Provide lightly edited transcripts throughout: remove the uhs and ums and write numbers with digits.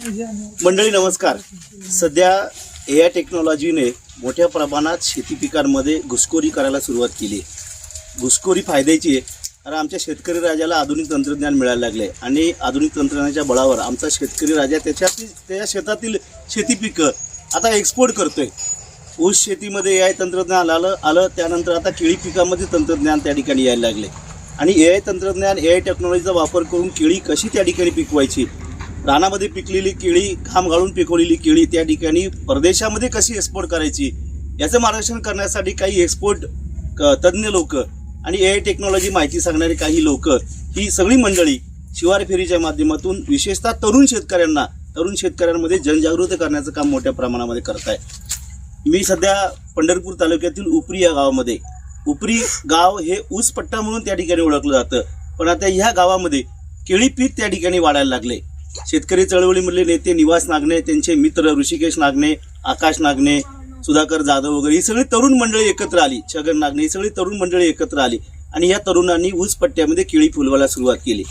मंडळी नमस्कार. सध्या AI टेक्नॉलॉजीने मोठ्या प्रमाणात शेती पिकांमध्ये घुसखोरी करायला सुरुवात केली. घुसखोरी फायद्याची आहे, कारण आमच्या शेतकरी राजाला आधुनिक तंत्रज्ञान मिळायला लागले आणि आधुनिक तंत्रज्ञानाच्या बळावर आमचा शेतकरी राजा त्याच्या शेतातील शेती पिकं आता एक्सपोर्ट करतोय. ऊस शेतीमध्ये AI तंत्रज्ञान आलं त्यानंतर आता केळी पिकामध्ये तंत्रज्ञान त्या ठिकाणी यायला लागले आणि AI तंत्रज्ञान AI टेक्नॉलॉजीचा वापर करून केळी कशी त्या ठिकाणी पिकवायची, रानामध्ये पिकलेली केळी, घाम गाळून पिकवलेली केळी त्या ठिकाणी परदेशामध्ये कशी एक्सपोर्ट करायची याचं मार्गदर्शन करण्यासाठी काही एक्सपोर्ट तज्ज्ञ लोक आणि AI टेक्नॉलॉजी माहिती सांगणारी काही लोक, ही सगळी मंडळी शिवार फेरीच्या माध्यमातून विशेषतः तरुण शेतकऱ्यांमध्ये जनजागृती करण्याचं काम मोठ्या प्रमाणामध्ये करत आहे. मी सध्या पंढरपूर तालुक्यातील उपरी या गावामध्ये, उपरी गाव हे ऊस पट्टा म्हणून त्या ठिकाणी ओळखलं जातं, पण आता ह्या गावामध्ये केळी पीक त्या ठिकाणी वाढायला लागले. शेतकरी चळवळीमधले नेते निवास नागणे, त्यांचे मित्र ऋषिकेश नागणे, आकाश नागणे, सुधाकर जाधव वगैरे ही सगळी तरुण मंडळी एकत्र आली, छगन नागणे ही सगळी तरुण मंडळी एकत्र आली आणि या तरुणांनी ऊस पट्ट्यामध्ये केळी फुलवायला सुरुवात केली.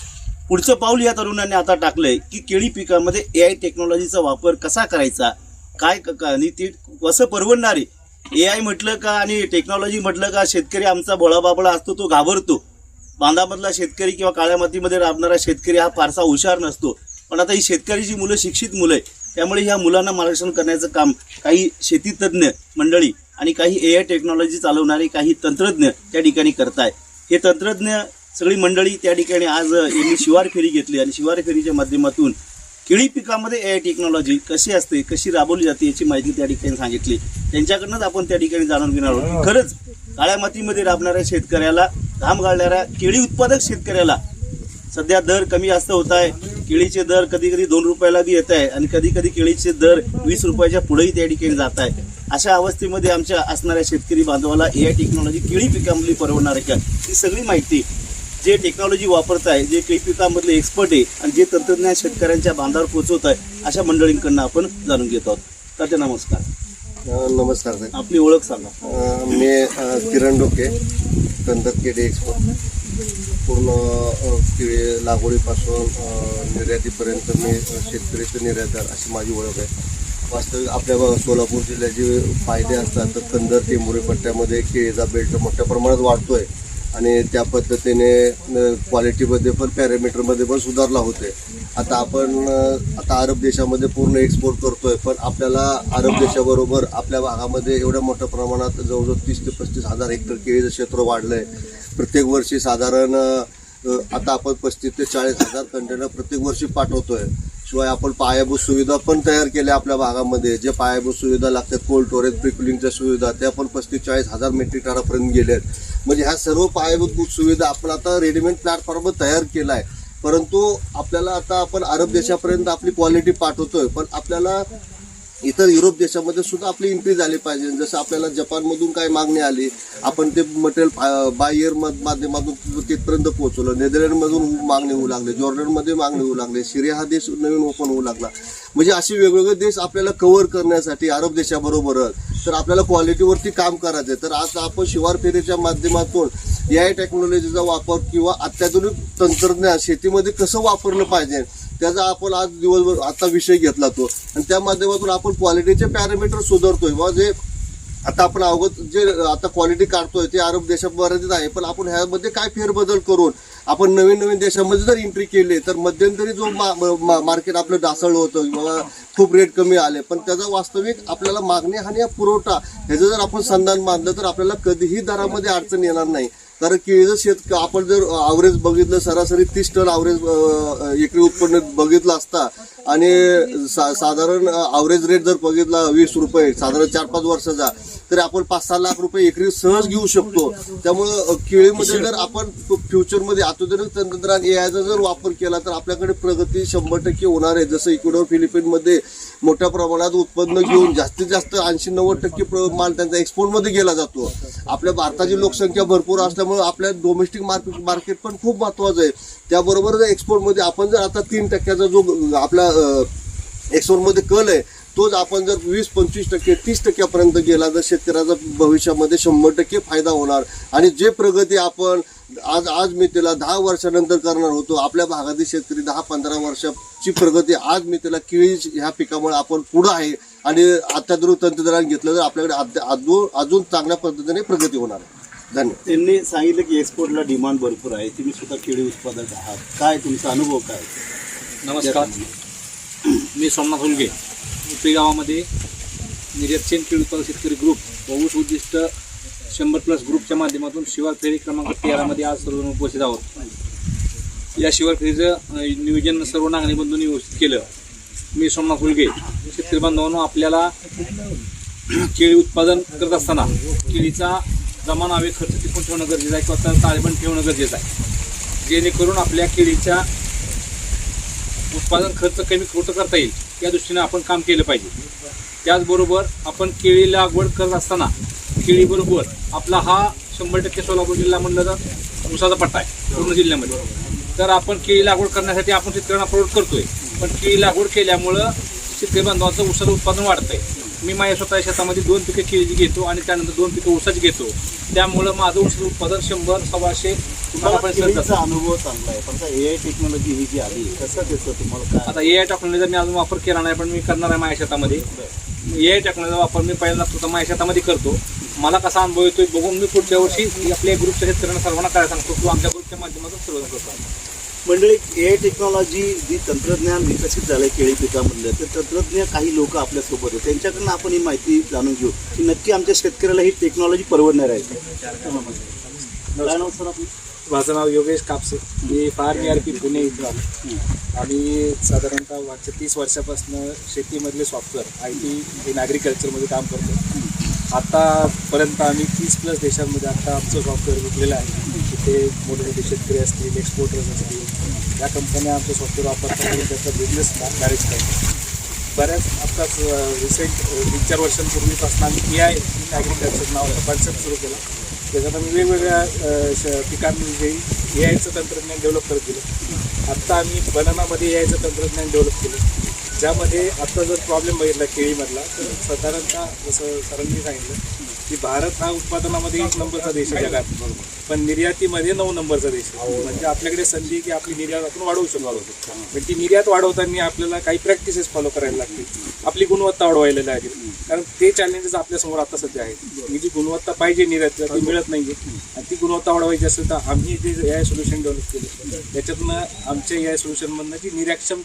पुढचं पाऊल या तरुणांनी आता टाकलंय की केळी पिकामध्ये AI टेक्नॉलॉजीचा वापर कसा करायचा, काय आणि ते कसं परवडणार आहे. AI म्हटलं का आणि टेक्नॉलॉजी म्हटलं का शेतकरी आमचा बोळाबाबळा असतो, तो घाबरतो. बांधामधला शेतकरी किंवा काळ्या मातीमध्ये राबणारा शेतकरी हा फारसा हुशार नसतो, पण आता ही शेतकरीची मुलं शिक्षित मुलं आहे, त्यामुळे ह्या मुलांना मार्गदर्शन करण्याचं काम काही शेतीतज्ञ मंडळी आणि काही AI टेक्नॉलॉजी चालवणारे काही तंत्रज्ञ त्या ठिकाणी करताय. हे तंत्रज्ञ सगळी मंडळी त्या ठिकाणी आज यांनी शिवार फेरी घेतली आणि शिवार फेरीच्या माध्यमातून केळी पिकामध्ये AI टेक्नॉलॉजी कशी असते, कशी राबवली जाते याची माहिती त्या ठिकाणी सांगितली. त्यांच्याकडनंच आपण त्या ठिकाणी जाणून घेणार आहोत. खरंच काळ्या मातीमध्ये राबणाऱ्या शेतकऱ्याला, घाम गाळणाऱ्या केळी उत्पादक शेतकऱ्याला सध्या दर कमी जास्त होत आहे. केळीचे दर कधी कधी 2 रुपयाला बी येत आहे आणि कधी कधी केळीचे दर 20 रुपयाच्या पुढेही त्या ठिकाणी जात आहे. अशा अवस्थेमध्ये आमच्या असणाऱ्या शेतकरी बांधवाला AI टेक्नॉलॉजी केळी पिकामधली परवडणार आहे का, ही सगळी माहिती जे टेक्नॉलॉजी वापरत आहे, जे केळी पिकामधले एक्सपर्ट आहे आणि जे तंत्रज्ञान शेतकऱ्यांच्या बांधावर पोहोचवत आहे, अशा मंडळींकडून आपण जाणून घेत आहोत. तात्या नमस्कार. नमस्कार सर. आपली ओळख सांगा. मी किरण डोके, कंदक केळी एक्सपोर्ट. पूर्ण केळी लागवडीपासून निर्यातीपर्यंत मी शेतकरीचं निर्यातदार अशी माझी ओळख आहे. वास्तविक आपल्या सोलापूर जिल्ह्याचे फायदे असतात तर कंदर टेंभुरी पट्ट्यामध्ये केळीचा बेल्ट मोठ्या प्रमाणात वाढतोय आणि त्या पद्धतीने क्वालिटीमध्ये पण पॅरामीटरमध्ये पण सुधारणा होते. आता अरब देशामध्ये पूर्ण एक्सपोर्ट करतोय, पण आपल्याला अरब देशाबरोबर आपल्या भागामध्ये एवढ्या मोठ्या प्रमाणात जवळजवळ 30 ते 35 हजार हेक्टर केळीचं क्षेत्र वाढलंय. प्रत्येक वर्षी साधारण आता आपण 35 ते 40 हजार कंटेनर प्रत्येक वर्षी पाठवतोय. शिवाय आपण पायाभूत सुविधा पण तयार केल्या आपल्या भागामध्ये. जे पायाभूत सुविधा लागतात, कोल्ड स्टोरेज, प्रिकुलिंगच्या सुविधा, त्या पण 35-40 हजार मेट्रिक टनापर्यंत गेल्यात. म्हणजे ह्या सर्व पायाभूत सुविधा आपण आता रेडीमेड प्लॅटफॉर्मवर तयार केला आहे. परंतु आपल्याला आता आपण अरब देशापर्यंत आपली क्वालिटी पाठवतोय, पण आपल्याला इतर युरोप देशामध्ये सुद्धा आपली एंट्री झाली पाहिजे. जसं आपल्याला जपानमधून काय मागणी आली, आपण ते मटेरियल बाय एअर माध्यमातून तिथपर्यंत पोहोचवलं. नेदरलँडमधून मागणी होऊ लागली, जॉर्डनमध्ये मागणी होऊ लागली, सिरिया हा देश नवीन ओपन होऊ लागला. म्हणजे असे वेगवेगळे देश आपल्याला कव्हर करण्यासाठी अरब देशाबरोबरच तर आपल्याला क्वालिटीवरती काम करायचं आहे. तर आज आपण शिवार फेरीच्या माध्यमातून AI टेक्नॉलॉजीचा वापर किंवा अत्याधुनिक तंत्रज्ञान शेतीमध्ये कसं वापरलं पाहिजे त्याचा आपण आज दिवसभर आता विषय घेतला तो, आणि त्या माध्यमातून आपण क्वालिटीचे पॅरामीटर सुधारतोय. जे आता आपण अवगत जे आता क्वालिटी काढतोय ते अरब देशापर्यंत आहे, पण आपण ह्यामध्ये काय फेरबदल करून आपण नवीन देशामध्ये जर एंट्री केली तर मध्यंतरी जो मार्केट आपलं ढासळलं होतं किंवा खूप रेट कमी आले, पण त्याचा वास्तविक आपल्याला मागणी आणि पुरवठा ह्याचं जर आपण संधान बांधलं तर आपल्याला कधीही दरामध्ये अडचण येणार नाही. कारण केळीचं आपण जर ॲव्हरेज बघितलं, सरासरी 30 टन ॲव्हरेज एकरी उत्पन्न बघितलं असता आणि साधारण ॲव्हरेज रेट जर बघितला 20 रुपये साधारण 4-5 वर्षाचा, तर आपण 5-6 लाख रुपये एकरी सहज घेऊ शकतो. त्यामुळं केळीमध्ये जर आपण फ्युचरमध्ये आधुनिक तंत्रज्ञान AIचा जर वापर केला तर आपल्याकडे प्रगती 100% होणार आहे. जसं इक्वेडॉर, फिलिपिनमध्ये मोठ्या प्रमाणात उत्पन्न घेऊन जास्तीत जास्त 80-90% माल त्यांचा एक्सपोर्टमध्ये गेला जातो. आपल्या भारताची लोकसंख्या भरपूर असल्यामुळे आपल्या डोमेस्टिक मार्केट पण खूप महत्त्वाचं आहे. त्याबरोबर एक्सपोर्टमध्ये आपण जर आता 3% जो आपला एक्सपोर्टमध्ये कल आहे तोच आपण जर 20-25%, 30% गेला तर शेतकऱ्याचा भविष्यामध्ये 100% फायदा होणार. आणि जे प्रगती आपण आज मी त्याला 10 वर्षानंतर करणार होतो, आपल्या भागातील शेतकरी 10-15 वर्षाची प्रगती आज मी त्याला केळी ह्या पिकामुळे आपण पुढं आहे. आणि अत्याधुनिक तंत्रज्ञान घेतलं तर आपल्याकडे अजून चांगल्या पद्धतीने प्रगती होणार आहे. धन्यवाद. त्यांनी सांगितलं की एक्सपोर्टला डिमांड भरपूर आहे, तुम्ही सुद्धा केळी उत्पादक आहात, काय तुमचा अनुभव काय? नमस्कार, मी सोमनाथ हुलगे, उपी गावामध्ये निर्यातचेन केळी उत्पादक शेतकरी ग्रुप व ऊस उद्दिष्ट 100+ ग्रुपच्या माध्यमातून शिवार फेरी क्रमांक 13 मध्ये आज सर्वजण उपस्थित आहोत. या शिवार फेरीचं नियोजन सर्व नागरिक बंधूंनी व्यवस्थित केलं. मी सोमनाथ हुलगे. शेतकरी बांधवांनो, आपल्याला केळी उत्पादन करत असताना केळीचा जमाना हवे खर्च टिकून ठेवणं गरजेचं आहे किंवा ताळेबंद ठेवणं गरजेचं आहे, जेणेकरून आपल्या केळीच्या उत्पादन खर्च कमी खोटं करता येईल या दृष्टीने आपण काम केलं पाहिजे. त्याचबरोबर आपण केळी लागवड करत असताना केळीबरोबर आपला हा 100% सोलापूर जिल्हा म्हणलं तर ऊसाचा पट्टा आहे पूर्ण जिल्ह्यामध्ये. तर आपण केळी लागवड करण्यासाठी आपण शेतकऱ्यांना प्रोत्साहित करतोय, पण केळी लागवड केल्यामुळं शेतकरी बांधवांचं ऊसाचं उत्पादन वाढतंय. मी माझ्या स्वतः शेतामध्ये 2 पिकं केळीची घेतो आणि त्यानंतर 2 पिकं ऊसाची घेतो. त्यामुळं माझं ऊसाचं उत्पादन 100-125 केळीचा अनुभव चांगला आहे, पण AI टेक्नॉलॉजी ही जी आली कसं त्याचं तुम्हाला काय? आता AI टेक्नॉलॉजीचा मी अजून वापर केला नाही, पण मी करणार आहे माझ्या शेतामध्ये. AI टेक्नॉलॉजीचा वापर मी पहिल्यांदा स्वतः माझ्या शेतामध्ये करतो. मला कसा अनुभव येतोय बघून मी पुढच्या वर्षी आपल्या ग्रुपच्या शेतकऱ्यांना सर्वांना काय सांगतो किंवा आमच्या ग्रुपच्या माध्यमातून सर्व करतो. मंडळी, AI टेक्नॉलॉजी जी तंत्रज्ञान विकसित झालं आहे केळी पिकामधलं, तर तंत्रज्ञ काही लोक आपल्यासोबत आहेत, त्यांच्याकडनं आपण ही माहिती जाणून घेऊ की नक्की आमच्या शेतकऱ्याला ही टेक्नॉलॉजी परवडणार आहे. काय नाव सर आपलं? माझं नाव योगेश कापसे. मी फार्म ERP पुणे इथं आलो. आम्ही साधारणतः मागच्या 30 वर्षापासून शेतीमधले सॉफ्टवेअर IT इन ॲग्रिकल्चरमध्ये काम करतो. आतापर्यंत आम्ही 30+ देशांमध्ये आता आमचं सॉफ्टवेअर विकलेलं आहे. तिथे मोठे मोठे शेतकरी असतील, एक्सपोर्टर्स असतील, या कंपन्या आमचं सॉफ्टवेअर वापरतात आणि त्याचा बिझनेस मॅनेज करतात. बऱ्याच आत्ताच रिसेंट 3-4 वर्षांपूर्वीपासून आम्ही AI इन ॲग्रिकल्चर नावाचा कॉन्सेप्ट सुरू केला. त्याच्यात आम्ही वेगवेगळ्या पिकांमध्ये AIचं तंत्रज्ञान डेव्हलप करत गेलो. आत्ता आम्ही बनानामध्ये AIचं तंत्रज्ञान डेव्हलप केलं, ज्यामध्ये आत्ता जर प्रॉब्लेम बघितला केळीमधला तर साधारणतः जसं सरांनी सांगितलं की भारत हा उत्पादनामध्ये 1 नंबरचा देश आहे जगात, पण निर्यातीमध्ये 9 नंबरचा देश आहे. म्हणजे आपल्याकडे संधी की आपली निर्यात आपण वाढवू शकतो. पण ती निर्यात वाढवताना आपल्याला काही प्रॅक्टिसेस फॉलो करायला लागतील, आपली गुणवत्ता वाढवायला लागेल. कारण ते चॅलेंजेस आपल्यासमोर आता सध्या आहेत. ही जी गुणवत्ता पाहिजे निर्यात ती मिळत नाही आहे, आणि ती गुणवत्ता वाढवायची असेल तर आम्ही जे AI सोल्युशन डेव्हलप केले त्याच्यातनं आमच्या AI सोल्युशनमधनं जी निर्याक्षम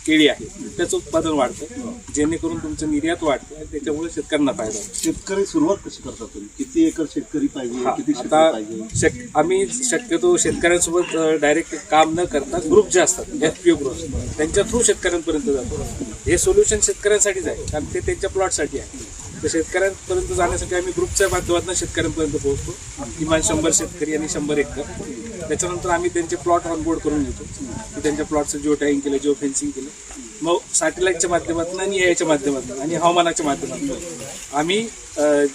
केळी आहे त्याचं उत्पादन वाढतं, जेणेकरून तुमचं निर्यात वाढतं आणि त्याच्यामुळे शेतकऱ्यांना फायदा होतो. शेतकरी सुरुवात कशी करतात तुम्ही? किती एकर शेतकरी पाहिजे, किती शेतकरी आता पाहिजे? आम्ही शक्यतो शेतकऱ्यांसोबत डायरेक्ट काम न करता ग्रुप जे असतात FPO ग्रुप त्यांच्या थ्रू शेतकऱ्यांपर्यंत जातो. हे सोल्युशन शेतकऱ्यांसाठीच आहे, कारण ते त्यांच्या प्लॉटसाठी आहे. तर शेतकऱ्यांपर्यंत जाण्यासाठी आम्ही ग्रुपच्या माध्यमातून शेतकऱ्यांपर्यंत पोहोचतो. किमान 100 शेतकरी आणि 100 एकर. त्याच्यानंतर आम्ही त्यांचे प्लॉट ऑनबोर्ड करून घेतो की त्यांच्या प्लॉटचं जिओ टॅगिंग केलं, जिओ फेन्सिंग केलं. मग सॅटेलाईटच्या माध्यमातून आणि AIच्या माध्यमातून आणि हवामानाच्या माध्यमातून आम्ही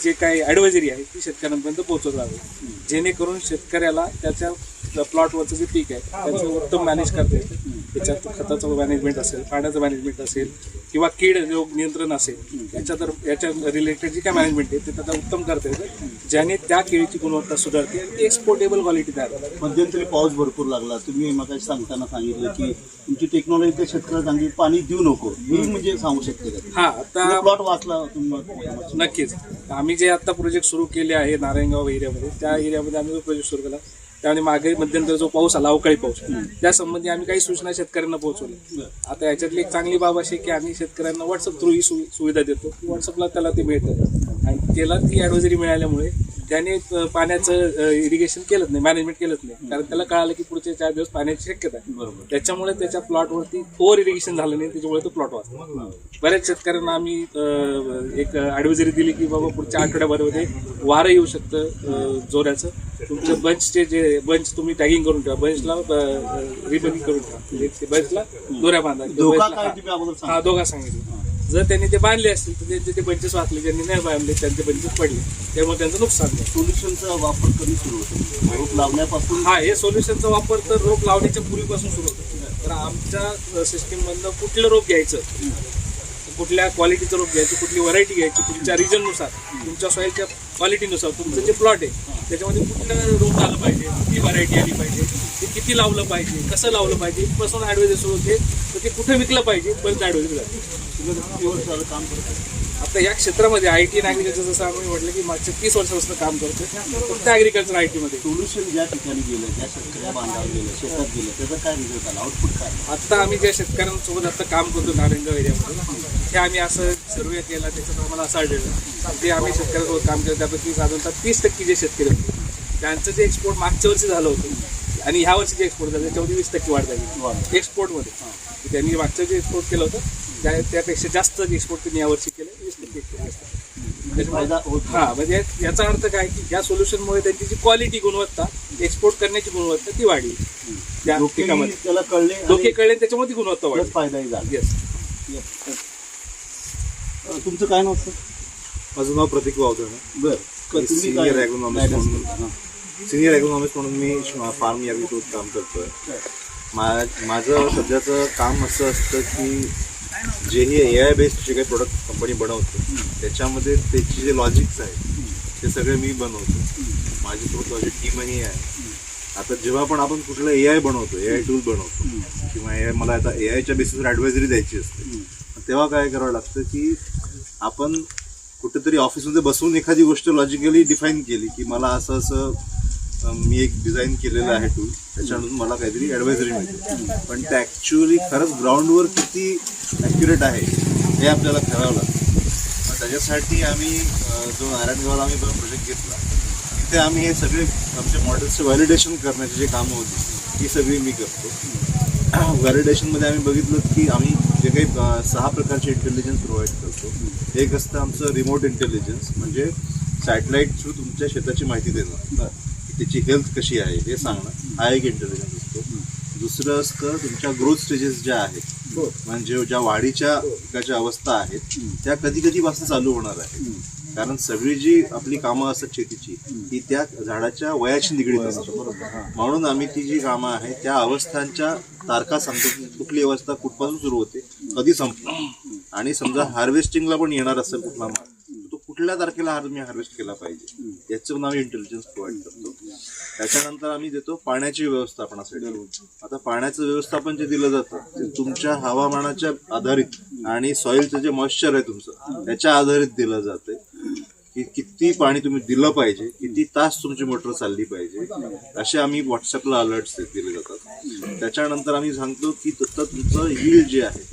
जे काही ॲडवायझरी आहे ती शेतकऱ्यांपर्यंत पोहोचवत आहोत, जेणेकरून शेतकऱ्याला त्याच्या प्लॉटवरचं जे पीक आहे त्याचं उत्तम मॅनेज करता येतं. त्याच्यात खताचं मॅनेजमेंट असेल, पाण्याचं मॅनेजमेंट असेल किंवा कीड रोग नियंत्रण असेल, याच्या रिलेटेड जे काय मॅनेजमेंट आहे ते त्याचा उत्तम करता येतं, ज्याने त्या केळीची गुणवत्ता सुधारते आणि ती एक्सपोर्टेबल क्वालिटी तयार होते. मध्यंतरी पाऊस भरपूर लागला, तुम्ही मग सांगताना सांगितलं की तुमची टेक्नॉलॉजी त्या शेतकऱ्याला चांगली, पाणी देऊ नको, ही म्हणजे सांगू शकते का? हा, आता प्लॉट वाचला तुम्ही? नक्कीच. आम्ही जे आता प्रोजेक्ट सुरू केले आहे नारायणगाव एरियामध्ये, त्या एरियामध्ये आम्ही जो प्रोजेक्ट सुरू केला त्यामध्ये मागे मध्यंतर जो पाऊस आला, अवकाळी पाऊस, त्यासंबंधी आम्ही काही सूचना शेतकऱ्यांना पोहोचवल्या. आता याच्यातली एक चांगली बाब अशी की आम्ही शेतकऱ्यांना व्हॉट्सअप थ्रू ही सुविधा देतो. व्हॉट्सअपला त्याला ते मिळतं आणि त्याला ती ॲडवायझरी मिळाल्यामुळे त्याने पाण्याचं इरिगेशन केलंच नाही, मॅनेजमेंट केलंच नाही, कारण त्याला कळालं की पुढचे 4 दिवस पाण्याची शक्यता आहे. बरोबर. त्याच्यामुळे त्याच्या प्लॉटवरती ओव्हर इरिगेशन झालं नाही, त्याच्यामुळे तो प्लॉट वाचला. बऱ्याच शेतकऱ्यांना आम्ही एक ॲडवायझरी दिली की बाबा पुढच्या आठवड्याभरामध्ये वारं येऊ शकतं जोराचं, तुमचं बंचचे जे बंच तुम्ही टॅगिंग करून ठेवा, बंचला रिबनिंग करून ठेवा, ते बंचला दोऱ्या बांधा. हा, दोघा सांगितलं. जर त्यांनी ते बांधले असतील तर त्यांचे ते बंचेस वाचले, ज्यांनी नाही बांधले त्यांचे बंचेस पडले, त्यामुळे त्यांचं नुकसान झालं. सोल्युशनचा वापर कधी सुरू होतो? रोप लावण्यापासून? हा, हे सोल्युशनचा वापर तर रोप लावण्याच्या पूर्वीपासून सुरू होतो. तर आमच्या सिस्टीममधलं कुठलं रोप घ्यायचं कुठल्या क्वालिटीचं रोप घ्यायचं, कुठली व्हरायटी घ्यायची, तुमच्या रिजननुसार, तुमच्या सॉईलच्या क्वालिटीनुसार, तुमचं जे प्लॉट आहे त्याच्यामध्ये कुठलं रोप आलं पाहिजे, कुठली व्हरायटी आली पाहिजे, ते किती लावलं पाहिजे, कसं लावलं पाहिजे, इथपासून ॲडवायझर सुरू होते तर ते कुठं विकलं पाहिजे पर्यंत ॲडवायझर जाते. काम करतो आता या क्षेत्रामध्ये IT आणि ॲग्रिकल्चर जसं आम्ही म्हटलं की मागच्या 30 वर्षापासून काम करतो फक्त ॲग्रिकल्चर IT मध्ये. सोल्युशन ज्या ठिकाणी गेलं, ज्या शेतकऱ्या बांधावर गेलं, शेतात गेलं, त्याचा काय रिझल्ट आला, आउटपुट काय? आता आम्ही ज्या शेतकऱ्यांसोबत आता काम करतो नारायणगाव एरियामध्ये, हे आम्ही असं सर्वे केला, त्याच्यात आम्हाला असं आढळलं ते आम्ही शेतकऱ्यांसोबत काम केलं त्यापैकी साधारणतः 30% जे शेतकरी होते त्यांचं जे एक्सपोर्ट मागच्या वर्षी झालं होतं आणि ह्या वर्षी जे एक्सपोर्ट झालं त्याच्यामध्ये 20% वाढ झाली एक्सपोर्टमध्ये. त्यांनी मागचं जे एक्सपोर्ट केलं होतं त्यापेक्षा जास्त एक्सपोर्ट त्यांनी यावर्षी केलं 20%. हां, म्हणजे याचा अर्थ काय की या सोल्युशनमुळे त्यांची जी क्वालिटी, गुणवत्ता, एक्सपोर्ट करण्याची गुणवत्ता ती वाढली त्या पिकामध्ये. त्याला कळले, डोके कळले, त्याच्यामुळे ती गुणवत्ता वाढली. फायदाही झाला. येस. तुमचं काय नाव सर? माझं नाव प्रतीक वावदळ आहे. बरं, तुम्ही सिनियर काय ॲग्रोनॉमिस्ट म्हणून मी फार्म यार्डसोबत काम करतोय. माझं सध्याचं काम असं असतं की जेही AI बेस्ड जे काही प्रोडक्ट कंपनी बनवते त्याच्यामध्ये त्याची जे लॉजिक्स आहेत ते सगळे मी बनवतो. माझी स्वतःची टीमही आहे. आता जेव्हा पण आपण कुठलं AI बनवतो, AI टूल बनवतो किंवा AI मला आता AIच्या बेसिसवर ॲडवायझरी द्यायची असते, तेव्हा काय करावं लागतं की आपण कुठेतरी ऑफिसमध्ये बसून एखादी गोष्ट लॉजिकली डिफाईन केली की मला असं असं मी एक डिझाईन केलेलं आहे टूल, त्याच्यानंतर मला काहीतरी ॲडवायझरी मिळते. पण ते ॲक्च्युअली खरंच ग्राउंडवर किती ॲक्युरेट आहे हे आपल्याला ठरवावं लागतं. मग त्याच्यासाठी आम्ही जो नारायणगावला आम्ही प्रोजेक्ट घेतला तिथे आम्ही हे सगळे आमच्या मॉडेल्सचे व्हॅलिडेशन करण्याची जे कामं होती ती सगळी मी करतो. व्हॅलिडेशनमध्ये आम्ही बघितलं की आम्ही जे काही 6 प्रकारचे इंटेलिजन्स प्रोव्हाइड करतो. एक असतं आमचं रिमोट इंटेलिजन्स, म्हणजे सॅटेलाईट थ्रू तुमच्या शेताची माहिती देणं, त्याची हेल्थ कशी आहे हे सांगणं, हा एक इंटेलिजन्स असतो. दुसरं असतं तुमच्या ग्रोथ स्टेजेस ज्या आहेत, म्हणजे ज्या वाढीच्या पिकाच्या अवस्था आहेत त्या कधी कधीपासून चालू होणार आहेत. कारण सगळी जी आपली कामं असतात शेतीची ती त्या झाडाच्या वयाशी निगडीत असतात. म्हणून आम्ही ती जी कामं आहेत त्या अवस्थांच्या तारखा सांगतो की कुठली अवस्था कुठपासून सुरू होते, कधी संपणार, आणि समजा हार्वेस्टिंगला पण येणार असेल कुठला माल तो कुठल्या तारखेला मी हार्वेस्ट केला पाहिजे याचं पण आम्ही इंटेलिजन्स प्रोव्हाइड करतो. त्याच्यानंतर आम्ही देतो पाण्याची व्यवस्थापनासाठी. आता पाण्याचं व्यवस्थापन जे दिलं जातं ते तुमच्या हवामानाच्या आधारित आणि सॉइलचं जे मॉइश्चर आहे तुमचं त्याच्या आधारित दिलं जातं की किती पाणी तुम्ही दिलं पाहिजे, किती तास तुमची मोटर चालली पाहिजे, असे आम्ही व्हॉट्सअपला अलर्ट्स दिले जातात. त्याच्यानंतर आम्ही सांगतो की तुमचं यील्ड जे आहे,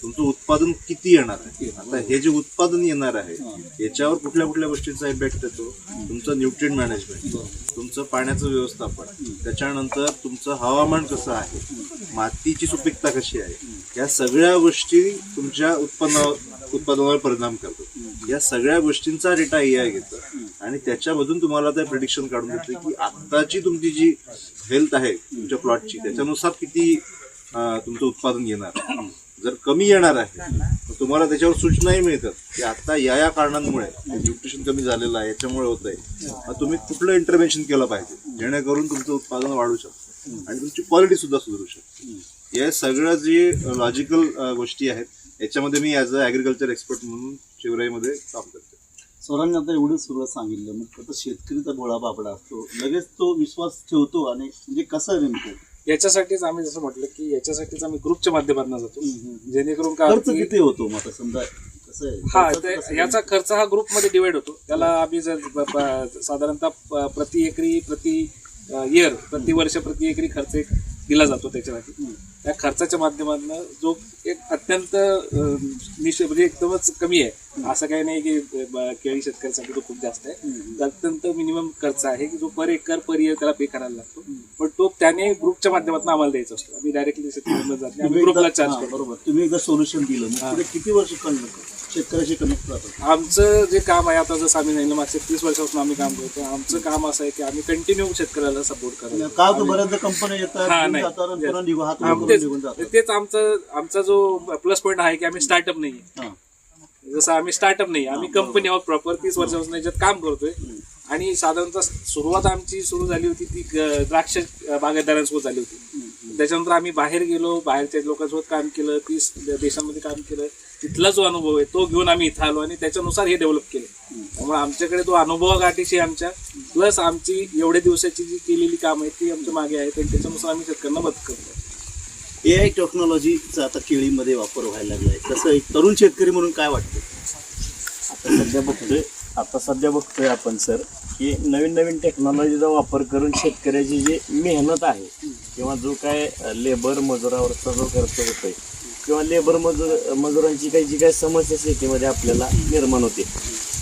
तुमचं उत्पादन किती येणार आहे. आता हे जे उत्पादन येणार आहे याच्यावर कुठल्या कुठल्या गोष्टींचा इम्पॅक्ट येतो, तुमचं न्यूट्रिएंट मॅनेजमेंट, तुमचं पाण्याचं व्यवस्थापन, त्याच्यानंतर तुमचं हवामान कसं आहे, मातीची सुपीकता कशी आहे, या सगळ्या गोष्टी तुमच्या उत्पादनावर परिणाम करतात. या सगळ्या गोष्टींचा डेटा AI घेतं आणि त्याच्यामधून तुम्हाला ते प्रिडिक्शन काढून देते की आत्ताची तुमची जी हेल्थ आहे तुमच्या प्लॉटची त्याच्यानुसार किती तुमचं उत्पादन येणार. जर कमी येणार आहे तर तुम्हाला त्याच्यावर सूचनाही मिळतात की आता या कारणांमुळे न्यूट्रिशन कमी झालेलं आहे, याच्यामुळे होत आहे, तुम्ही कुठलं इंटरव्हेन्शन केलं पाहिजे जेणेकरून तुमचं उत्पादन वाढू शकतं आणि तुमची क्वालिटी सुद्धा सुधारू शकते. या सगळं जे लॉजिकल गोष्टी आहेत याच्यामध्ये मी ॲज अ ॲग्रिकल्चर एक्सपर्ट म्हणून शिवराईमध्ये काम करतो. सरांनी आता एवढं सुरुवात सांगितलं, मग आता शेतकरीचा भोळा बाबडा असतो, लगेच तो विश्वास ठेवतो आणि म्हणजे कसं नेमकं याच्यासाठीच आम्ही जसं म्हटलं की याच्यासाठीच आम्ही ग्रुपच्या माध्यमातून जातो जेणेकरून काय खर्च किती होतो मग आता समजा कसं आहे? हा, याचा खर्च हा ग्रुपमध्ये डिवाइड होतो. त्याला आम्ही जर साधारणतः प्रति एकरी, प्रति इयर, प्रति वर्ष, प्रति एकरी खर्च एक दिला जातो त्याच्यासाठी. त्या खर्चाच्या माध्यमातून जो एक अत्यंत म्हणजे एकदमच कमी आहे, असं काही नाही की केळी शेतकऱ्यासाठी तो खूप जास्त आहे, अत्यंत मिनिमम खर्च आहे की जो पर एकर पर इयर त्याला पे करायला लागतो. पण तो त्याने ग्रुपच्या माध्यमातून आम्हाला द्यायचा असतो. आम्ही डायरेक्टली शेतकऱ्यांना जात नाही, आम्ही ग्रुपला चार्ज करतो. बरोबर, तुम्ही एकदा सोल्युशन दिलं मग पुढे किती वर्ष शेतकऱ्याशी कनेक्ट राहतो? आमचं जे काम आहे आता जसं आम्ही नाही मागच्या 30 वर्षापासून आम्ही काम करतो. आमचं काम असं आहे की आम्ही कंटिन्यू शेतकऱ्याला सपोर्ट करायला. का तर बऱ्याचदा कंपन्या येतात, तेच आमचा जो प्लस पॉईंट आहे की आम्ही स्टार्टअप नाही. जसं आम्ही स्टार्टअप नाही, आम्ही कंपनी आहोत प्रॉपर. 30 वर्षापासून याच्यात काम करतोय आणि साधारणतः सुरुवात आमची सुरू झाली होती ती द्राक्ष बागायतदारांसोबत झाली होती. त्याच्यानंतर आम्ही बाहेर गेलो, बाहेरच्या लोकांसोबत काम केलं, 30 देशांमध्ये काम केलं. तिथला जो अनुभव आहे तो घेऊन आम्ही इथं आलो आणि त्याच्यानुसार हे डेव्हलप केले. त्यामुळे आमच्याकडे तो अनुभवागाठीशी आमच्या प्लस आमची एवढ्या दिवसाची जी केलेली कामं आहेत ती आमच्या मागे आहेत आणि त्याच्यानुसार आम्ही शेतकऱ्यांना मदत करतो. AI टेक्नॉलॉजीचा आता केळीमध्ये वापर व्हायला लागला आहे. तसं एक तरुण शेतकरी म्हणून काय वाटतं? आता सध्या बघतोय आपण सर की नवीन नवीन टेक्नॉलॉजीचा वापर करून शेतकऱ्याची जी मेहनत आहे किंवा जो काय लेबर मजुरावरचा जो खर्च होतोय किंवा लेबर मजुरांची जी काही समस्या शेतीमध्ये आपल्याला निर्माण होते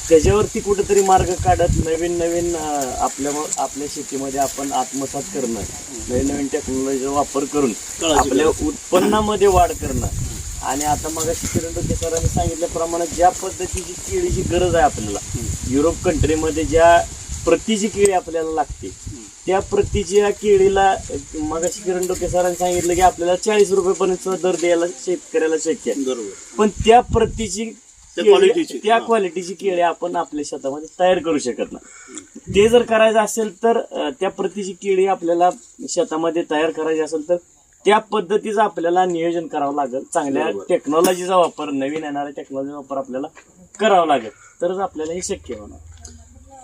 त्याच्यावरती कुठेतरी मार्ग काढत नवीन नवीन आपल्या शेतीमध्ये आपण आत्मसात करणं, नवीन नवीन टेक्नॉलॉजीचा वापर करून आपल्या उत्पन्नामध्ये वाढ करणं. आणि आता मगाशी किरण डोके सरांनी सांगितल्याप्रमाणे ज्या पद्धतीची केळीची गरज आहे आपल्याला, युरोप कंट्रीमध्ये ज्या प्रतीची केळी आपल्याला लागते त्या प्रतीच्या केळीला मगाशी किरण डोके सरांनी सांगितलं की आपल्याला 40 रुपयेपर्यंत दर द्यायला शेतकऱ्याला शक्य आहे. बरोबर. पण त्या प्रतीची क्वालिटीची त्या क्वालिटीची केळी आपण आपल्या शेतामध्ये तयार करू शकत नाही. ते जर करायचं असेल तर त्या प्रतीची केळी आपल्याला शेतामध्ये तयार करायची असेल तर त्या पद्धतीचं आपल्याला नियोजन करावं लागेल. चांगल्या टेक्नॉलॉजीचा वापर, नवीन येणाऱ्या टेक्नॉलॉजीचा वापर आपल्याला करावा लागेल तरच आपल्याला हे शक्य होणार.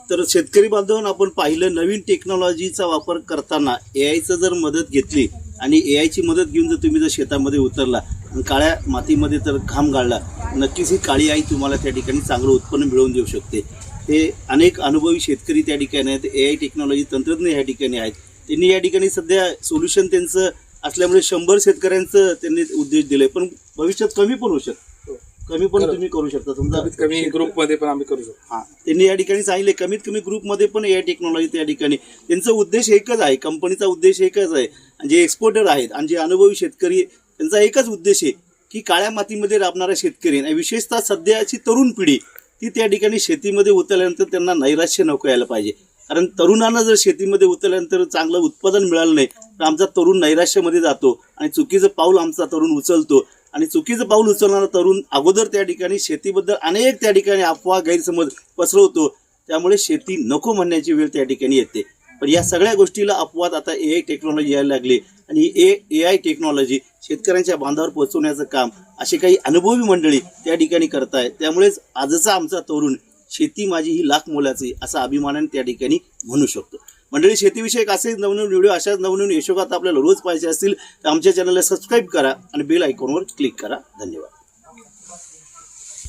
तर शेतकरी बांधवांना आपण पाहिलं नवीन टेक्नॉलॉजीचा वापर करताना AIचं जर मदत घेतली आणि AIची मदत घेऊन जर तुम्ही जर शेतामध्ये उतरला आणि काळ्या मातीमध्ये तर घाम गाळला, नक्कीच ही काळी आई तुम्हाला त्या ठिकाणी चांगलं उत्पन्न मिळवून देऊ शकते. हे अनेक अनुभवी शेतकरी त्या ठिकाणी आहेत, AI टेक्नॉलॉजी तंत्रज्ञ या ठिकाणी आहेत. त्यांनी या ठिकाणी सध्या सोल्युशन त्यांचं असल्यामुळे 100 शेतकऱ्यांचं त्यांनी उद्देश दिले. पण भविष्यात कमी पण होऊ शकतं, कमी पण तुम्ही करू शकता. समजा कमीत कमी ग्रुपमध्ये पण आम्ही करू शकतो. हां, त्यांनी या ठिकाणी सांगितले कमीत कमी ग्रुपमध्ये पण AI टेक्नॉलॉजी त्या ठिकाणी त्यांचा उद्देश एकच आहे, कंपनीचा उद्देश एकच आहे. आणि जे एक्सपोर्टर आहेत आणि जे अनुभवी शेतकरी त्यांचा एकच उद्देश आहे की काळ्या मातीमध्ये राबणारा शेतकरी आणि विशेषतः सध्याची तरुण पिढी ती त्या ठिकाणी शेतीमध्ये उतरल्यानंतर त्यांना नैराश्य नको यायला पाहिजे. कारण तरुणांना जर शेतीमध्ये उतरल्यानंतर चांगलं उत्पादन मिळालं नाही तर आमचा तरुण नैराश्यामध्ये जातो आणि चुकीचं पाऊल आमचा तरुण उचलतो. आणि चुकीचं पाऊल उचलणारा तरुण अगोदर त्या ठिकाणी शेतीबद्दल अनेक त्या ठिकाणी अफवा गैरसमज पसरवतो. त्यामुळे शेती नको म्हणण्याची वेळ त्या ठिकाणी येते. पण या सगळ्या गोष्टीला अपवाद आता AI टेक्नॉलॉजी यायला लागली आणि AI टेक्नॉलॉजी शेतकऱ्यांच्या बांधावर पोहोचवण्याचं काम अशी काही अनुभवी मंडळी त्या ठिकाणी करतायत. त्यामुळेच आजचा आमचा तरुण शेती माझी ही लाख मोलाची असा अभिमानाने त्या ठिकाणी म्हणू शकतो. मंडळी, शेतीविषयक असेच नवनवीन व्हिडिओ, अशाच नवनवीन यशोगाथा आपल्याला रोज पाहिजे असतील तर आमच्या चॅनलला सबस्क्राईब करा आणि बेल आयकॉनवर क्लिक करा. धन्यवाद.